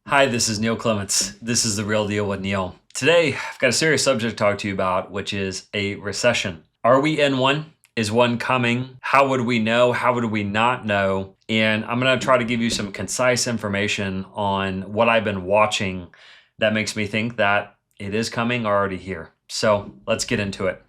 Hi, this is Neil Clements. This is The Real Deal with Neil. Today, I've got a serious subject to talk to you about, which is a recession. Are we in one? Is one coming? How would we know? How would we not know? And I'm going to try to give you some concise information on what I've been watching that makes me think that it is coming or already here. So let's get into it.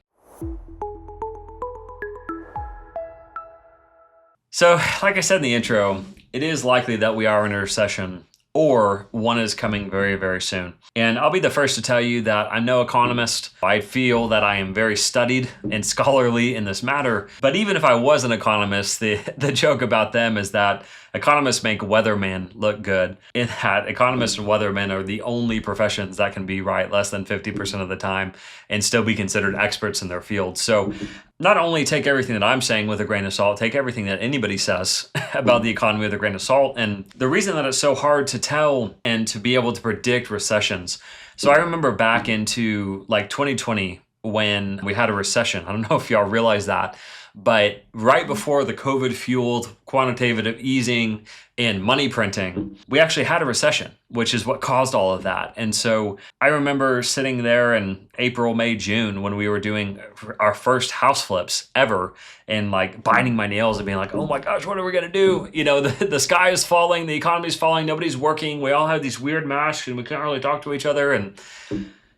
So, like I said in the intro, it is likely that we are in a recession or one is coming very, very soon. And I'll be the first to tell you that I'm no economist. I feel that I am very studied and scholarly in this matter. But even if I was an economist, the joke about them is that economists make weathermen look good, in that economists and weathermen are the only professions that can be right less than 50% of the time and still be considered experts in their field. So not only take everything that I'm saying with a grain of salt, take everything that anybody says about the economy with a grain of salt. And the reason that it's so hard to tell and to be able to predict recessions. So I remember back into like 2020 when we had a recession. I don't know if y'all realize that, but right before the COVID-fueled quantitative easing and money printing, we actually had a recession, which is what caused all of that. And so I remember sitting there in April, May, June when we were doing our first house flips ever and like biting my nails and being like, oh my gosh, what are we going to do? You know, the sky is falling, the economy is falling, nobody's working. We all have these weird masks and we can't really talk to each other. And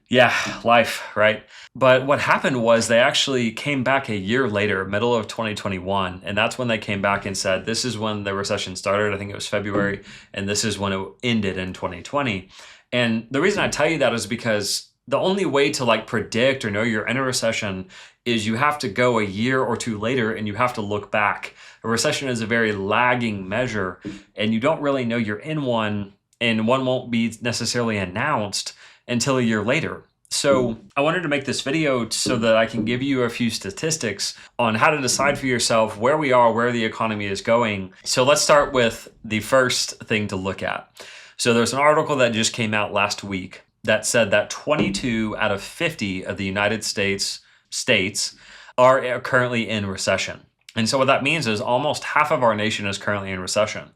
yeah, life, right? But what happened was they actually came back a year later, middle of 2021. And that's when they came back and said, this is when the recession started. I think it was February. And this is when it ended in 2020. And the reason I tell you that is because the only way to like predict or know you're in a recession is you have to go a year or two later and you have to look back. A recession is a very lagging measure and you don't really know you're in one, and one won't be necessarily announced until a year later. So I wanted to make this video so that I can give you a few statistics on how to decide for yourself where we are, where the economy is going. So let's start with the first thing to look at. So there's an article that just came out last week that said that 22 out of 50 of the United States are currently in recession. And so what that means is almost half of our nation is currently in recession.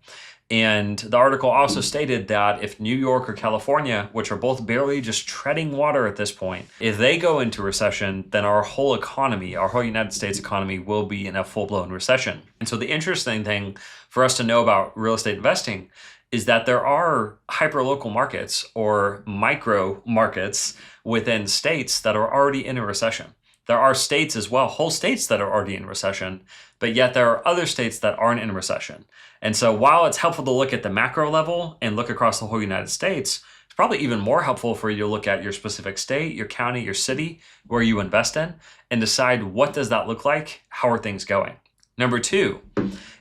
And the article also stated that if New York or California, which are both barely just treading water at this point, if they go into recession, then our whole economy, our whole United States economy will be in a full-blown recession. And so the interesting thing for us to know about real estate investing is that there are hyperlocal markets or micro markets within states that are already in a recession. There are states as well, whole states that are already in recession, but yet there are other states that aren't in recession. And so while it's helpful to look at the macro level and look across the whole United States, it's probably even more helpful for you to look at your specific state, your county, your city, where you invest in, and decide what does that look like? How are things going? Number two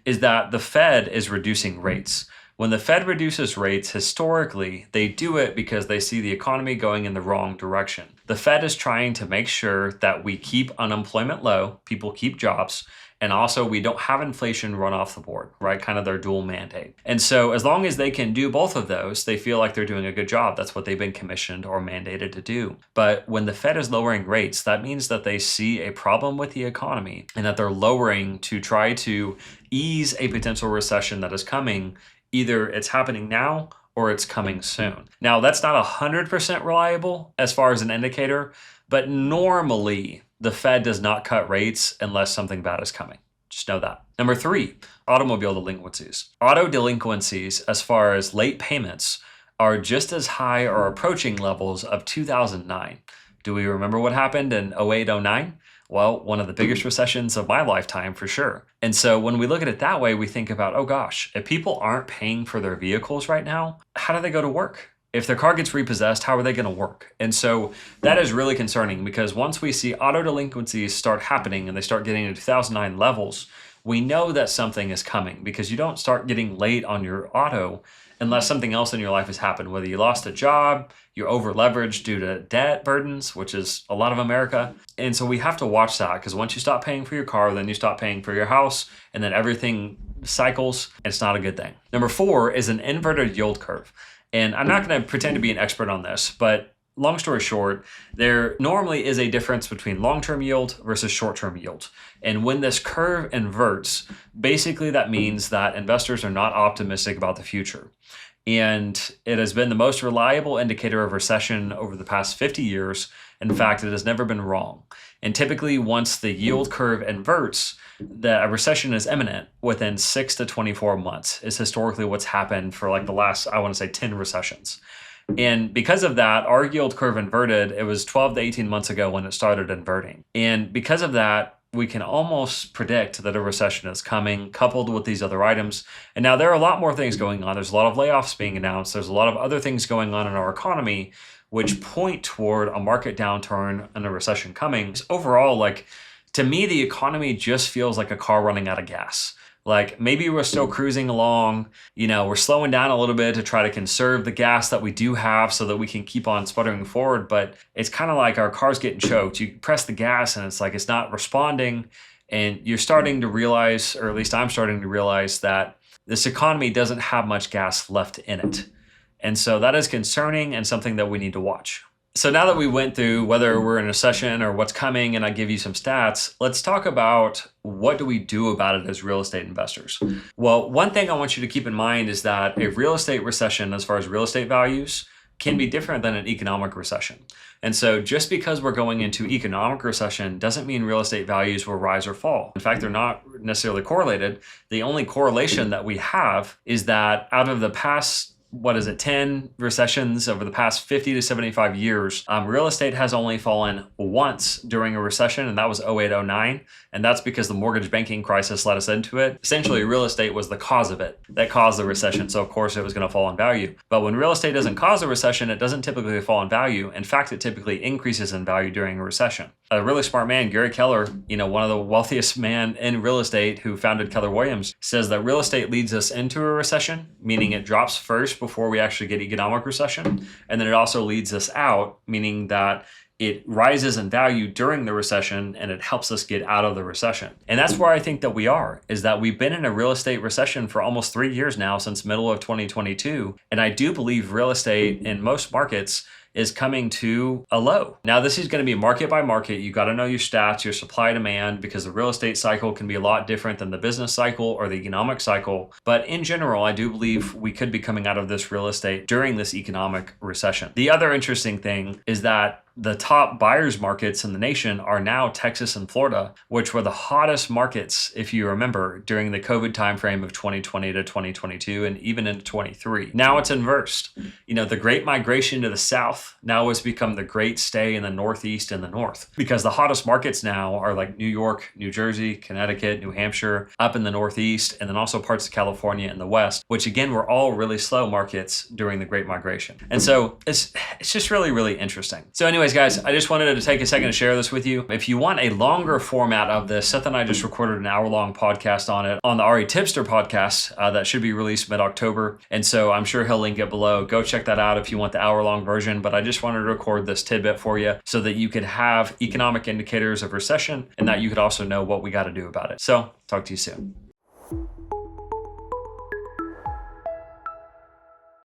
is that the Fed is reducing rates. When the Fed reduces rates, historically, they do it because they see the economy going in the wrong direction. The Fed is trying to make sure that we keep unemployment low, people keep jobs, and also we don't have inflation run off the board, right? Kind of their dual mandate. And so as long as they can do both of those, they feel like they're doing a good job. That's what they've been commissioned or mandated to do. But when the Fed is lowering rates, that means that they see a problem with the economy and that they're lowering to try to ease a potential recession that is coming. Either it's happening now or it's coming soon. Now, that's not 100% reliable as far as an indicator, but normally the Fed does not cut rates unless something bad is coming. Just know that. Number three, automobile delinquencies. Auto delinquencies, as far as late payments, are just as high or approaching levels of 2009. Do we remember what happened in 08, 09? Well, one of the biggest recessions of my lifetime for sure. And so when we look at it that way, we think about, oh gosh, if people aren't paying for their vehicles right now, how do they go to work? If their car gets repossessed, how are they going to work? And so that is really concerning because once we see auto delinquencies start happening and they start getting to 2009 levels, we know that something is coming because you don't start getting late on your auto unless something else in your life has happened, whether you lost a job, you're over leveraged due to debt burdens, which is a lot of America. And so we have to watch that because once you stop paying for your car, then you stop paying for your house and then everything cycles. It's not a good thing. Number four is an inverted yield curve. And I'm not going to pretend to be an expert on this, but long story short, there normally is a difference between long-term yield versus short-term yield. And when this curve inverts, basically that means that investors are not optimistic about the future. And it has been the most reliable indicator of recession over the past 50 years. In fact, it has never been wrong. And typically, once the yield curve inverts, that a recession is imminent within 6 to 24 months is historically what's happened for like the last, I want to say 10 recessions. And because of that, our yield curve inverted. It was 12 to 18 months ago when it started inverting. And because of that, we can almost predict that a recession is coming, coupled with these other items. And now there are a lot more things going on. There's a lot of layoffs being announced. There's a lot of other things going on in our economy, which point toward a market downturn and a recession coming. Overall, like, to me, the economy just feels like a car running out of gas. Like, maybe we're still cruising along, we're slowing down a little bit to try to conserve the gas that we do have so that we can keep on sputtering forward. But it's kind of like our car's getting choked. You press the gas and it's like it's not responding. And you're starting to realize, or at least I'm starting to realize, that this economy doesn't have much gas left in it. And so that is concerning and something that we need to watch. So now that we went through whether we're in a recession or what's coming, and I give you some stats, let's talk about what do we do about it as real estate investors. Well, one thing I want you to keep in mind is that a real estate recession, as far as real estate values, can be different than an economic recession. And so just because we're going into economic recession doesn't mean real estate values will rise or fall. In fact, they're not necessarily correlated. The only correlation that we have is that out of the past 10 recessions over the past 50 to 75 years, real estate has only fallen once during a recession, and that was 08-09. And that's because the mortgage banking crisis led us into it. Essentially, real estate was the cause of it that caused the recession. So of course it was going to fall in value. But when real estate doesn't cause a recession, it doesn't typically fall in value. In fact, it typically increases in value during a recession. A really smart man, Gary Keller, one of the wealthiest men in real estate who founded Keller Williams, says that real estate leads us into a recession, meaning it drops first before we actually get economic recession. And then it also leads us out, meaning that it rises in value during the recession and it helps us get out of the recession. And that's where I think that we are, is that we've been in a real estate recession for almost 3 years now, since middle of 2022. And I do believe real estate in most markets is coming to a low. Now, this is going to be market by market. You got to know your stats, your supply demand, because the real estate cycle can be a lot different than the business cycle or the economic cycle. But in general, I do believe we could be coming out of this real estate during this economic recession. The other interesting thing is that the top buyers markets in the nation are now Texas and Florida, which were the hottest markets, if you remember, during the COVID timeframe of 2020 to 2022 and even into 23. Now it's inversed. The great migration to the south now has become the great stay in the northeast and the north, because the hottest markets now are like New York, New Jersey, Connecticut, New Hampshire, up in the northeast, and then also parts of California in the west, which again were all really slow markets during the great migration. And so it's just really, really interesting. So anyways, guys, I just wanted to take a second to share this with you. If you want a longer format of this, Seth and I just recorded an hour-long podcast on it on the REtipster Podcast that should be released mid-October. And so I'm sure he'll link it below. Go check that out if you want the hour-long version. But I just wanted to record this tidbit for you so that you could have economic indicators of recession and that you could also know what we got to do about it. So talk to you soon.